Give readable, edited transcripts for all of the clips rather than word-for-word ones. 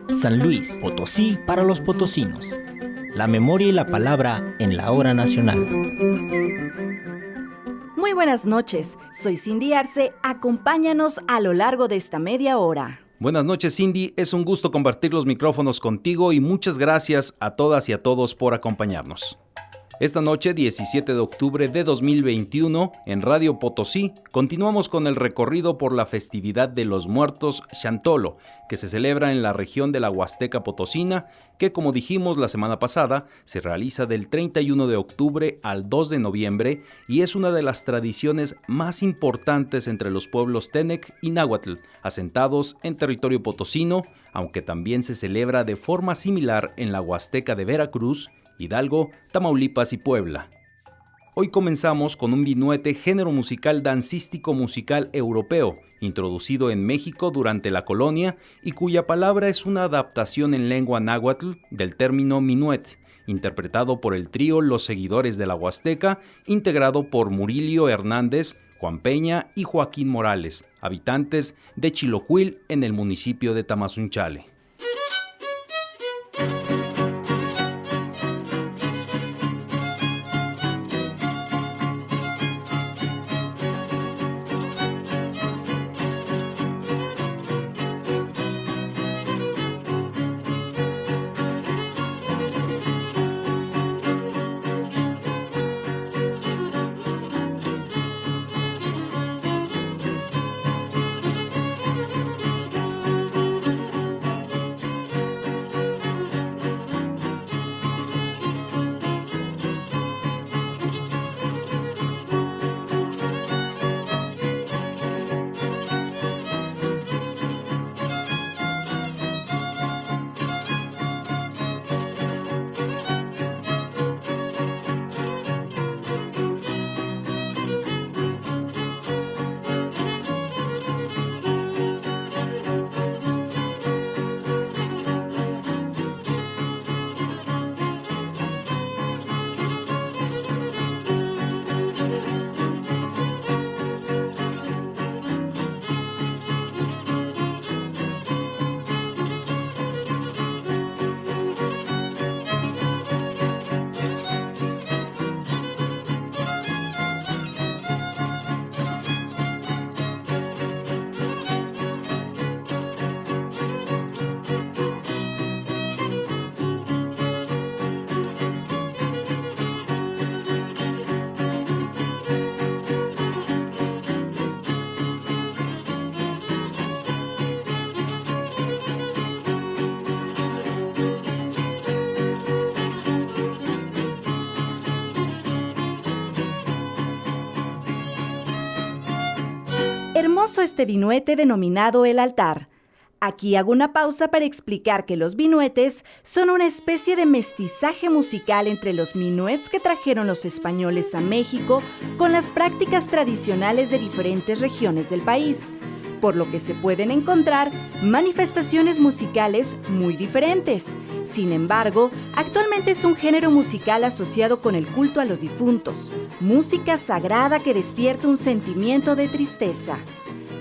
San Luis Potosí para los potosinos. La memoria y la palabra en la hora nacional. Muy buenas noches, soy Cindy Arce, acompáñanos a lo largo de esta media hora. Buenas noches, Cindy, es un gusto compartir los micrófonos contigo y muchas gracias a todas y a todos por acompañarnos. Esta noche, 17 de octubre de 2021, en Radio Potosí, continuamos con el recorrido por la festividad de los muertos Xantolo, que se celebra en la región de la Huasteca Potosina, que, como dijimos la semana pasada, se realiza del 31 de octubre al 2 de noviembre y es una de las tradiciones más importantes entre los pueblos Tenec y Náhuatl, asentados en territorio potosino, aunque también se celebra de forma similar en la Huasteca de Veracruz, Hidalgo, Tamaulipas y Puebla. Hoy comenzamos con un vinuete, género musical dancístico musical europeo, introducido en México durante la colonia y cuya palabra es una adaptación en lengua náhuatl del término minuet, interpretado por el trío Los Seguidores de la Huasteca, integrado por Murillo Hernández, Juan Peña y Joaquín Morales, habitantes de Chilocuil en el municipio de Tamazunchale. Hermoso este vinuete denominado El Altar. Aquí hago una pausa para explicar que los vinuetes son una especie de mestizaje musical entre los minuets que trajeron los españoles a México con las prácticas tradicionales de diferentes regiones del país, por lo que se pueden encontrar manifestaciones musicales muy diferentes. Sin embargo, actualmente es un género musical asociado con el culto a los difuntos, música sagrada que despierta un sentimiento de tristeza.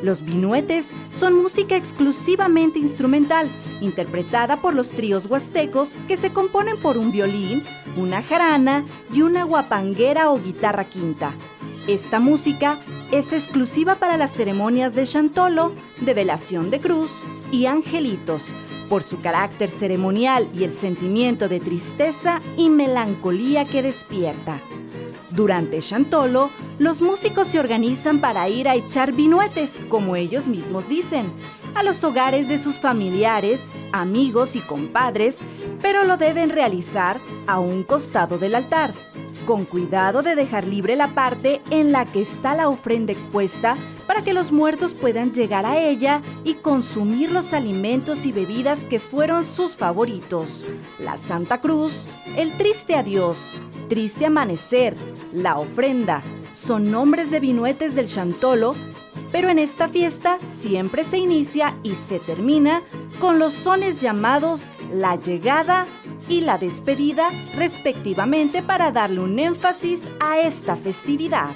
Los vinuetes son música exclusivamente instrumental, interpretada por los tríos huastecos que se componen por un violín, una jarana y una guapanguera o guitarra quinta. Esta música es exclusiva para las ceremonias de Xantolo, de velación de cruz y angelitos, por su carácter ceremonial y el sentimiento de tristeza y melancolía que despierta. Durante Xantolo, los músicos se organizan para ir a echar vinuetes, como ellos mismos dicen, a los hogares de sus familiares, amigos y compadres, pero lo deben realizar a un costado del altar, con cuidado de dejar libre la parte en la que está la ofrenda expuesta para que los muertos puedan llegar a ella y consumir los alimentos y bebidas que fueron sus favoritos: la Santa Cruz, el Triste Adiós, Triste Amanecer, la ofrenda. Son nombres de vinuetes del Xantolo, pero en esta fiesta siempre se inicia y se termina con los sones llamados la llegada y la despedida, respectivamente, para darle un énfasis a esta festividad.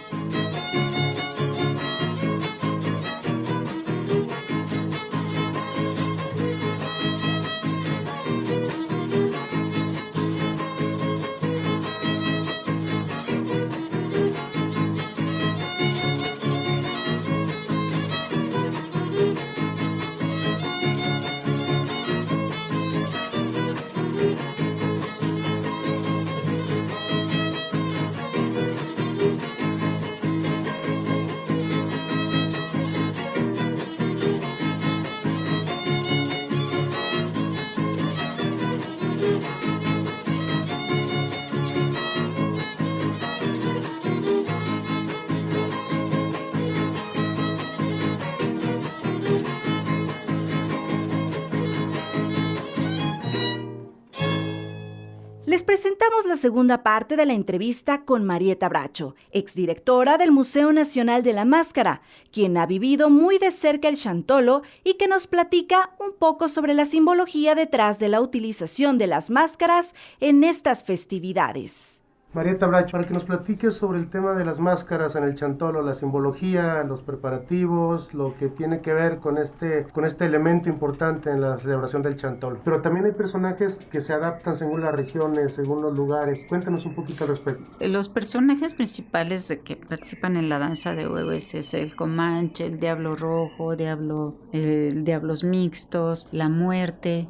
Les presentamos la segunda parte de la entrevista con Marieta Bracho, exdirectora del Museo Nacional de la Máscara, quien ha vivido muy de cerca el chantolo y que nos platica un poco sobre la simbología detrás de la utilización de las máscaras en estas festividades. Marieta Bracho, para que nos platiques sobre el tema de las máscaras en el chantolo, la simbología, los preparativos, lo que tiene que ver con este elemento importante en la celebración del chantolo. Pero también hay personajes que se adaptan según las regiones, según los lugares. Cuéntanos un poquito al respecto. Los personajes principales de que participan en la danza de huehues es el comanche, el diablo rojo, diablos mixtos, la muerte,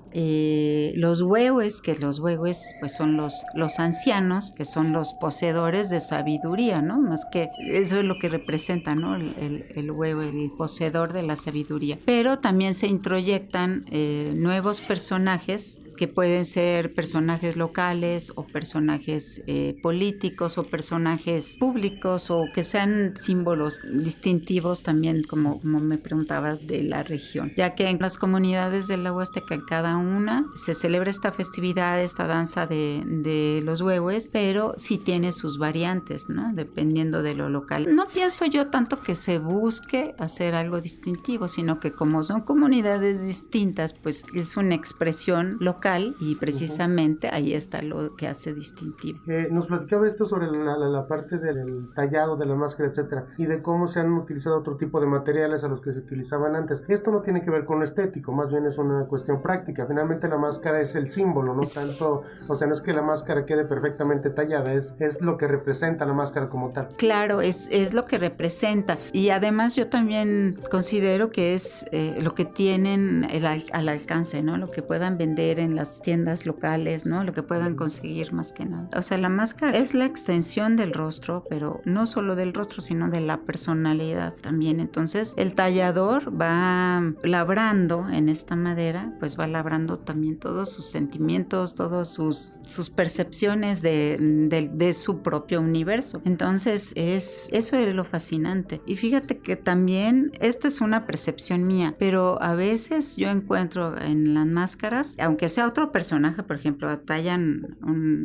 los huehues, que los huehues pues son los ancianos, que son los poseedores de sabiduría, ¿no? Más que eso es lo que representa, ¿no? El huevo, el poseedor de la sabiduría. Pero también se introyectan nuevos personajes que pueden ser personajes locales o personajes políticos o personajes públicos o que sean símbolos distintivos también, como me preguntabas, de la región. Ya que en las comunidades de la Huasteca, en cada una, se celebra esta festividad, esta danza de los huehues, pero sí tiene sus variantes, ¿no? Dependiendo de lo local. No pienso yo tanto que se busque hacer algo distintivo, sino que como son comunidades distintas, pues es una expresión local y precisamente ahí está lo que hace distintivo. Nos platicaba esto sobre la parte del tallado de la máscara, etcétera, y de cómo se han utilizado otro tipo de materiales a los que se utilizaban antes. Esto no tiene que ver con lo estético, más bien es una cuestión práctica. Finalmente la máscara es el símbolo, no tanto, o sea, no es que la máscara quede perfectamente tallada, es lo que representa la máscara como tal. Claro, es lo que representa, y además yo también considero que es lo que tienen al alcance, ¿no? Lo que puedan vender en las tiendas locales, ¿no? Lo que puedan conseguir más que nada. O sea, la máscara es la extensión del rostro, pero no solo del rostro, sino de la personalidad también. Entonces, el tallador va labrando en esta madera, pues va labrando también todos sus sentimientos, todos sus percepciones de su propio universo. Entonces, eso es lo fascinante. Y fíjate que también, esta es una percepción mía, pero a veces yo encuentro en las máscaras, aunque sea otro personaje, por ejemplo, tallan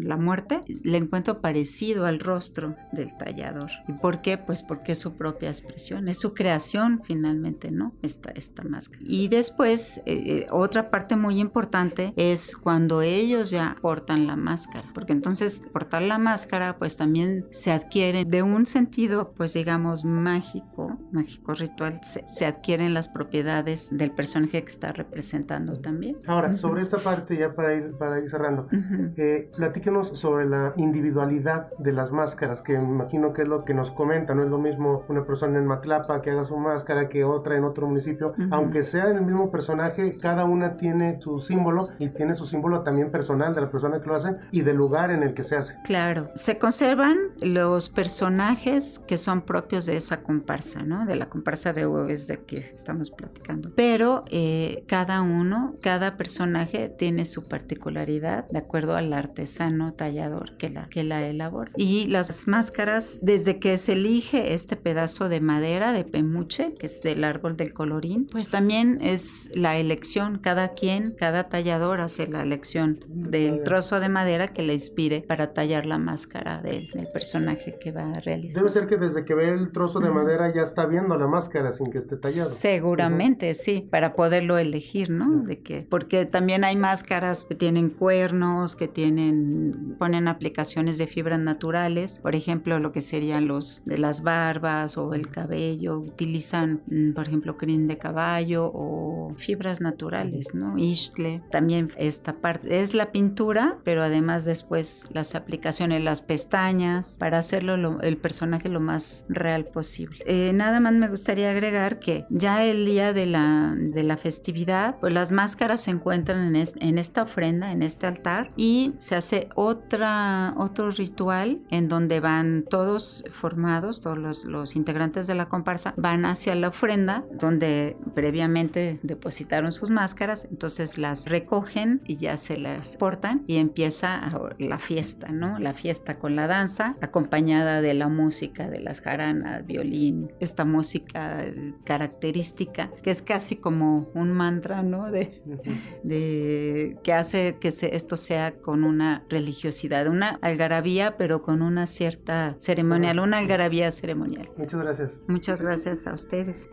la muerte, le encuentro parecido al rostro del tallador. ¿Y por qué? Pues porque es su propia expresión, es su creación finalmente, ¿no? Esta máscara. Y después, otra parte muy importante es cuando ellos ya portan la máscara, porque entonces portar la máscara pues también se adquiere de un sentido pues digamos mágico ritual, se adquieren las propiedades del personaje que está representando también. Ahora, sobre esta parte ya para ir cerrando, platíquenos sobre la individualidad de las máscaras, que me imagino que es lo que nos comenta. No es lo mismo una persona en Matlapa que haga su máscara que otra en otro municipio, aunque sea el mismo personaje, cada una tiene su símbolo y tiene su símbolo también personal de la persona que lo hace y del lugar en el que se hace. Claro, se conservan los personajes que son propios de esa comparsa, ¿no? De la comparsa de hueves de que estamos platicando, pero cada personaje tiene su particularidad de acuerdo al artesano tallador que la elabora. Y las máscaras, desde que se elige este pedazo de madera de pemuche, que es del árbol del colorín, pues también es la elección, cada tallador hace la elección del trozo de madera que le inspire para tallar la máscara del personaje que va a realizar. Debe ser que desde que ve el trozo de madera ya está viendo la máscara sin que esté tallado. Seguramente, sí, para poderlo elegir, ¿no? Porque también hay máscaras que tienen cuernos, que ponen aplicaciones de fibras naturales, por ejemplo, lo que serían los de las barbas o el cabello, utilizan, por ejemplo, crin de caballo o fibras naturales, ¿no? Ixtle, también esta parte es la pintura, pero además después las aplicaciones, las pestañas, para hacerlo el personaje lo más real posible. Nada más me gustaría agregar que ya el día de la festividad, pues las máscaras se encuentran en esta ofrenda, en este altar, y se hace otro ritual en donde van todos formados, todos los integrantes de la comparsa van hacia la ofrenda donde previamente depositaron sus máscaras, entonces las recogen y ya se las portan y empieza la fiesta, ¿no? La fiesta con la danza acompañada de la música, de las jaranas, violín, esta música característica que es casi como un mantra, ¿no? que hace que esto sea con una religiosidad, una algarabía, pero con una cierta ceremonial, una algarabía ceremonial. Muchas gracias. Muchas gracias a ustedes.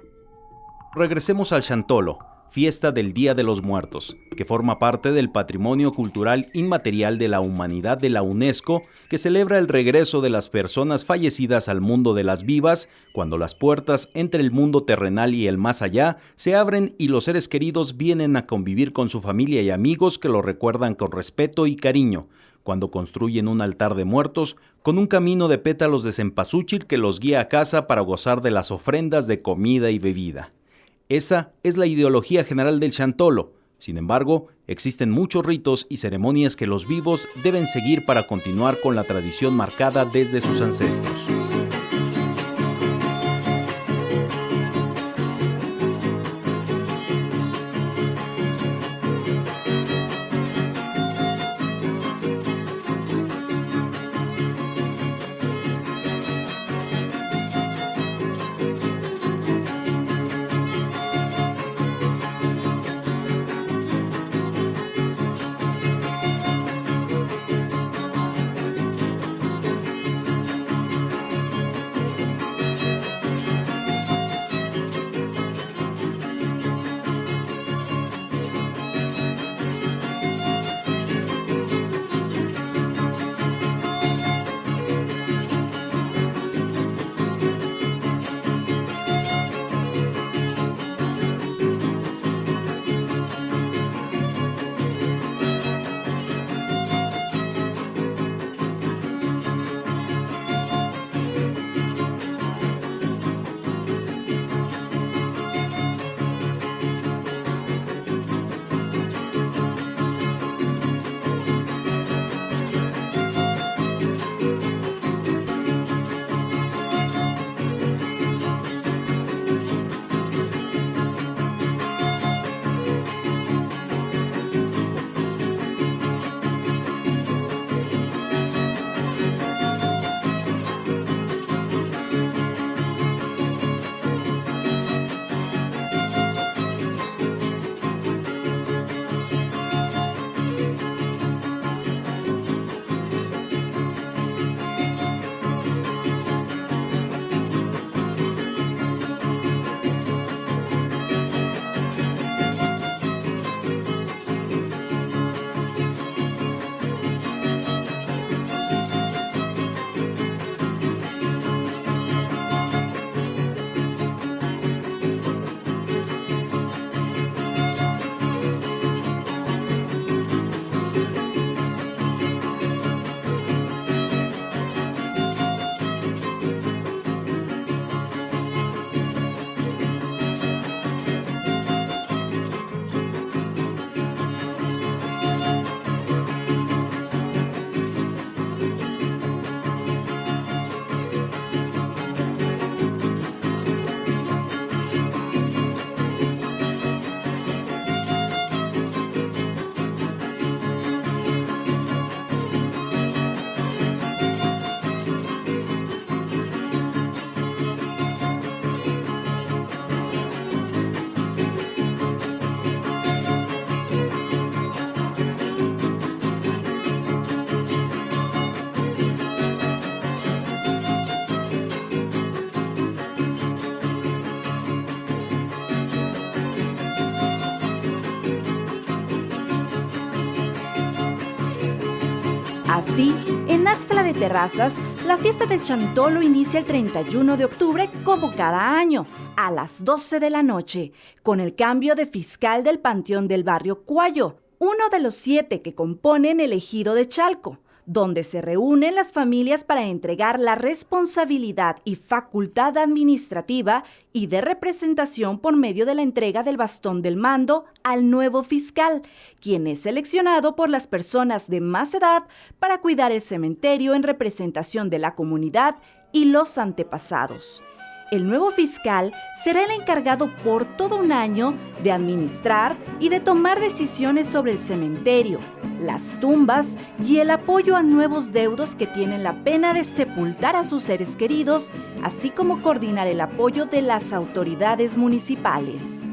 Regresemos al Chantolo, fiesta del Día de los Muertos, que forma parte del Patrimonio Cultural Inmaterial de la Humanidad de la UNESCO, que celebra el regreso de las personas fallecidas al mundo de las vivas, cuando las puertas entre el mundo terrenal y el más allá se abren y los seres queridos vienen a convivir con su familia y amigos que lo recuerdan con respeto y cariño, cuando construyen un altar de muertos con un camino de pétalos de cempasúchil que los guía a casa para gozar de las ofrendas de comida y bebida. Esa es la ideología general del Chantolo. Sin embargo, existen muchos ritos y ceremonias que los vivos deben seguir para continuar con la tradición marcada desde sus ancestros. Así, en Axtla de Terrazas, la fiesta del Chantolo inicia el 31 de octubre como cada año, a las 12 de la noche, con el cambio de fiscal del Panteón del Barrio Cuayo, uno de los 7 que componen el ejido de Chalco, donde se reúnen las familias para entregar la responsabilidad y facultad administrativa y de representación por medio de la entrega del bastón del mando al nuevo fiscal, quien es seleccionado por las personas de más edad para cuidar el cementerio en representación de la comunidad y los antepasados. El nuevo fiscal será el encargado por todo un año de administrar y de tomar decisiones sobre el cementerio, las tumbas y el apoyo a nuevos deudos que tienen la pena de sepultar a sus seres queridos, así como coordinar el apoyo de las autoridades municipales.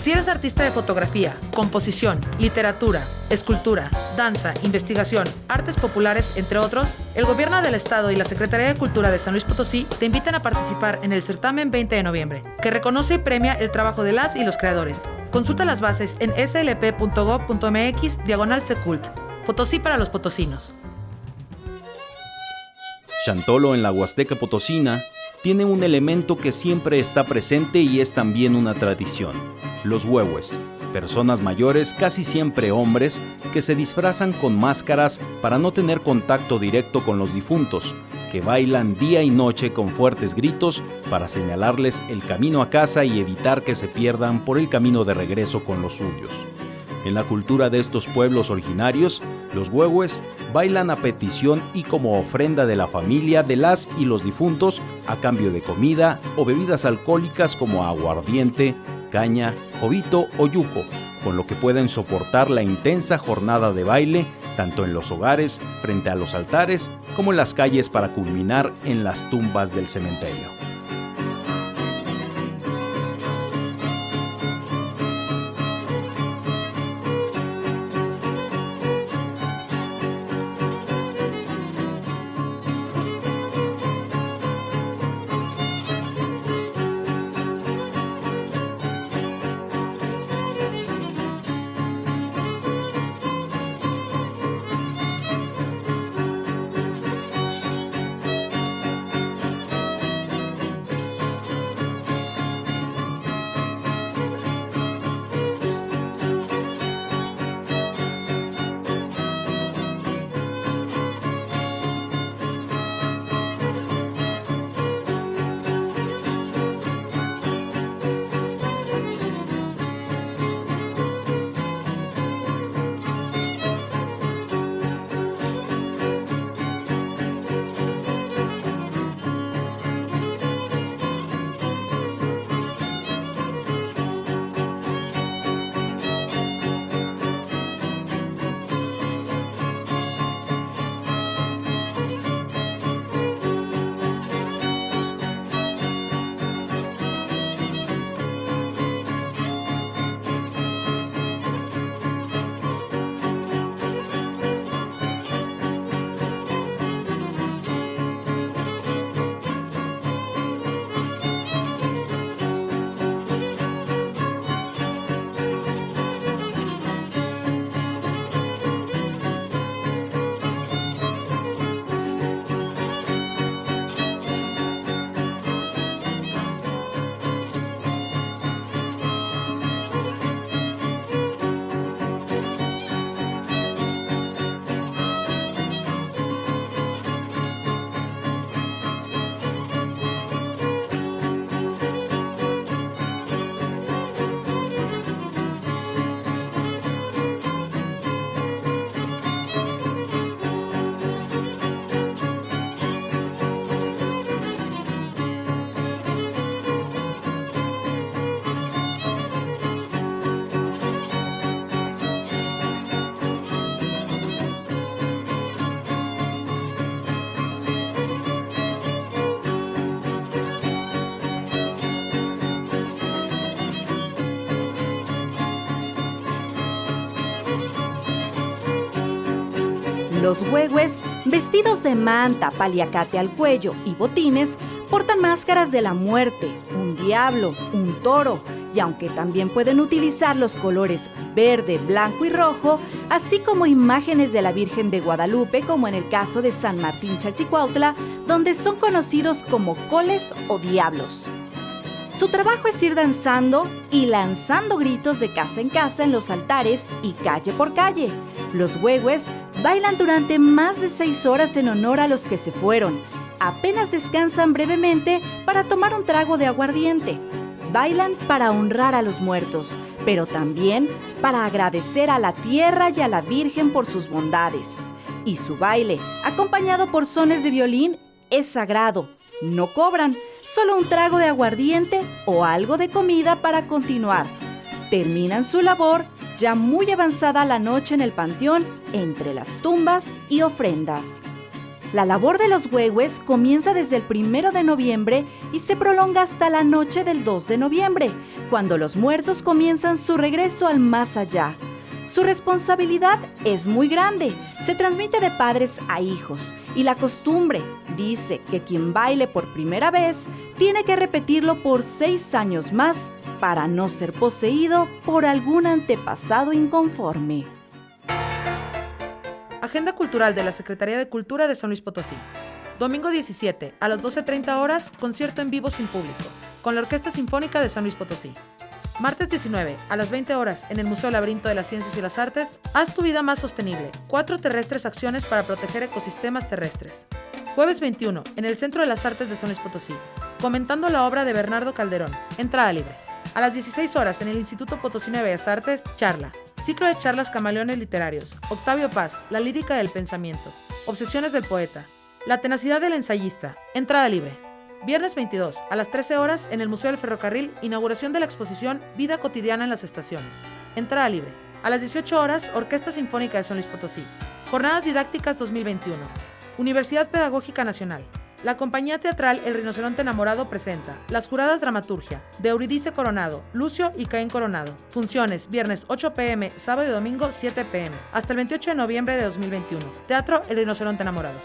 Si eres artista de fotografía, composición, literatura, escultura, danza, investigación, artes populares, entre otros, el Gobierno del Estado y la Secretaría de Cultura de San Luis Potosí te invitan a participar en el certamen 20 de noviembre, que reconoce y premia el trabajo de las y los creadores. Consulta las bases en slp.gov.mx/Secult. Potosí para los potosinos. Chantolo en la Huasteca Potosina tiene un elemento que siempre está presente y es también una tradición: los huehues, personas mayores, casi siempre hombres, que se disfrazan con máscaras para no tener contacto directo con los difuntos, que bailan día y noche con fuertes gritos para señalarles el camino a casa y evitar que se pierdan por el camino de regreso con los suyos. En la cultura de estos pueblos originarios, los huehues bailan a petición y como ofrenda de la familia de las y los difuntos a cambio de comida o bebidas alcohólicas como aguardiente, caña, jovito o yuco, con lo que pueden soportar la intensa jornada de baile tanto en los hogares, frente a los altares, como en las calles para culminar en las tumbas del cementerio. Los huehues, vestidos de manta, paliacate al cuello y botines, portan máscaras de la muerte, un diablo, un toro, y aunque también pueden utilizar los colores verde, blanco y rojo, así como imágenes de la Virgen de Guadalupe, como en el caso de San Martín Chalchicuautla, donde son conocidos como coles o diablos. Su trabajo es ir danzando y lanzando gritos de casa en casa en los altares y calle por calle. Los huehues bailan durante más de 6 horas en honor a los que se fueron. Apenas descansan brevemente para tomar un trago de aguardiente. Bailan para honrar a los muertos, pero también para agradecer a la tierra y a la Virgen por sus bondades. Y su baile, acompañado por sones de violín, es sagrado. No cobran, solo un trago de aguardiente o algo de comida para continuar. Terminan su labor ya muy avanzada la noche en el panteón, entre las tumbas y ofrendas. La labor de los huehues comienza desde el 1 de noviembre y se prolonga hasta la noche del 2 de noviembre, cuando los muertos comienzan su regreso al más allá. Su responsabilidad es muy grande, se transmite de padres a hijos, y la costumbre dice que quien baile por primera vez tiene que repetirlo por 6 años más para no ser poseído por algún antepasado inconforme. Agenda cultural de la Secretaría de Cultura de San Luis Potosí. Domingo 17, a las 12:30 horas, concierto en vivo sin público, con la Orquesta Sinfónica de San Luis Potosí. Martes 19, a las 20 horas, en el Museo Laberinto de las Ciencias y las Artes, Haz tu vida más sostenible, 4 terrestres acciones para proteger ecosistemas terrestres. Jueves 21, en el Centro de las Artes de San Luis Potosí, comentando la obra de Bernardo Calderón, entrada libre. A las 16 horas, en el Instituto Potosino de Bellas Artes, charla. Ciclo de charlas Camaleones Literarios, Octavio Paz, La lírica del pensamiento, Obsesiones del poeta, La tenacidad del ensayista, entrada libre. Viernes 22, a las 13 horas, en el Museo del Ferrocarril, inauguración de la exposición Vida cotidiana en las estaciones, entrada libre. A las 18 horas, Orquesta Sinfónica de San Luis Potosí, Jornadas Didácticas 2021, Universidad Pedagógica Nacional. La compañía teatral El Rinoceronte Enamorado presenta Las Juradas Dramaturgia, de Euridice Coronado, Lucio y Caín Coronado. Funciones, viernes 8 p.m., sábado y domingo 7 p.m., hasta el 28 de noviembre de 2021. Teatro El Rinoceronte Enamorado.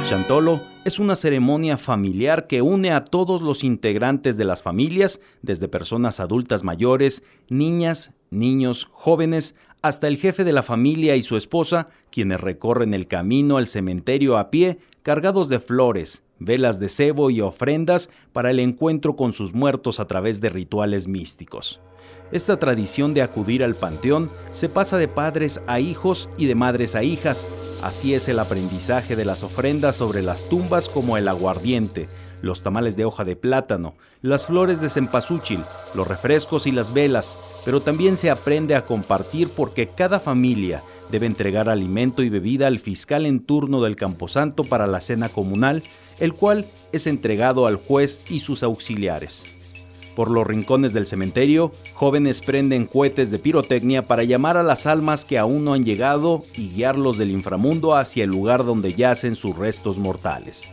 Chantolo es una ceremonia familiar que une a todos los integrantes de las familias, desde personas adultas mayores, niñas, niños, jóvenes, hasta el jefe de la familia y su esposa, quienes recorren el camino al cementerio a pie, cargados de flores, velas de cebo y ofrendas para el encuentro con sus muertos a través de rituales místicos. Esta tradición de acudir al panteón se pasa de padres a hijos y de madres a hijas. Así es el aprendizaje de las ofrendas sobre las tumbas, como el aguardiente, los tamales de hoja de plátano, las flores de cempasúchil, los refrescos y las velas, pero también se aprende a compartir porque cada familia debe entregar alimento y bebida al fiscal en turno del camposanto para la cena comunal, el cual es entregado al juez y sus auxiliares. Por los rincones del cementerio, jóvenes prenden cohetes de pirotecnia para llamar a las almas que aún no han llegado y guiarlos del inframundo hacia el lugar donde yacen sus restos mortales.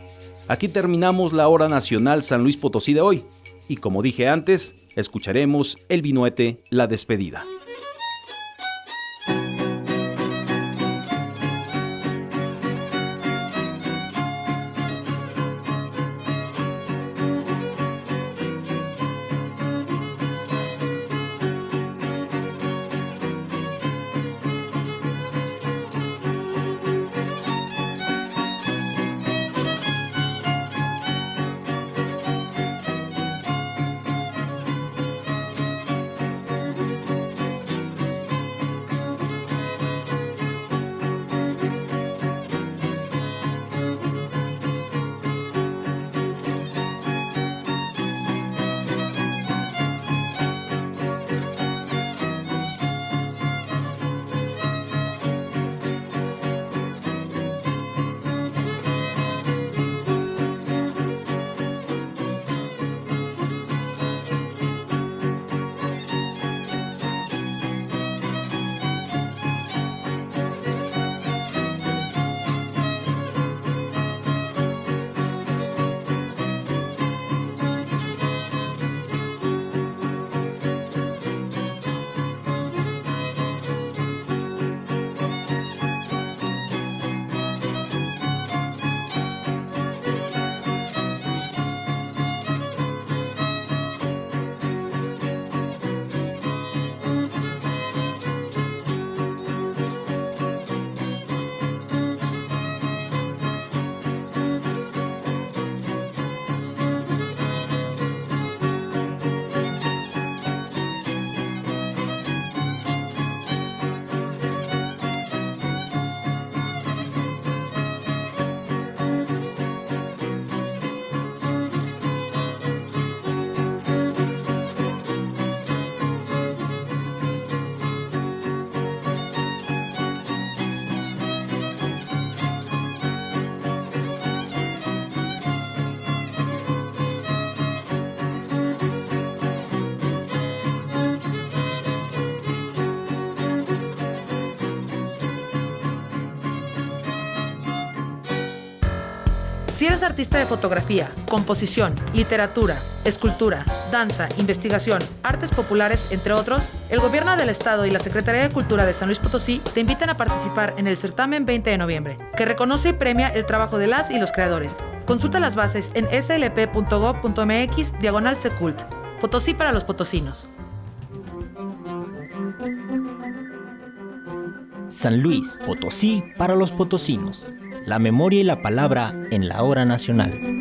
Aquí terminamos la Hora Nacional San Luis Potosí de hoy, y como dije antes, escucharemos el vinuete La Despedida. Si eres artista de fotografía, composición, literatura, escultura, danza, investigación, artes populares, entre otros, el Gobierno del Estado y la Secretaría de Cultura de San Luis Potosí te invitan a participar en el certamen 20 de noviembre, que reconoce y premia el trabajo de las y los creadores. Consulta las bases en slp.gov.mx/Secult. Potosí para los potosinos. San Luis Potosí para los potosinos. La memoria y la palabra en la hora nacional.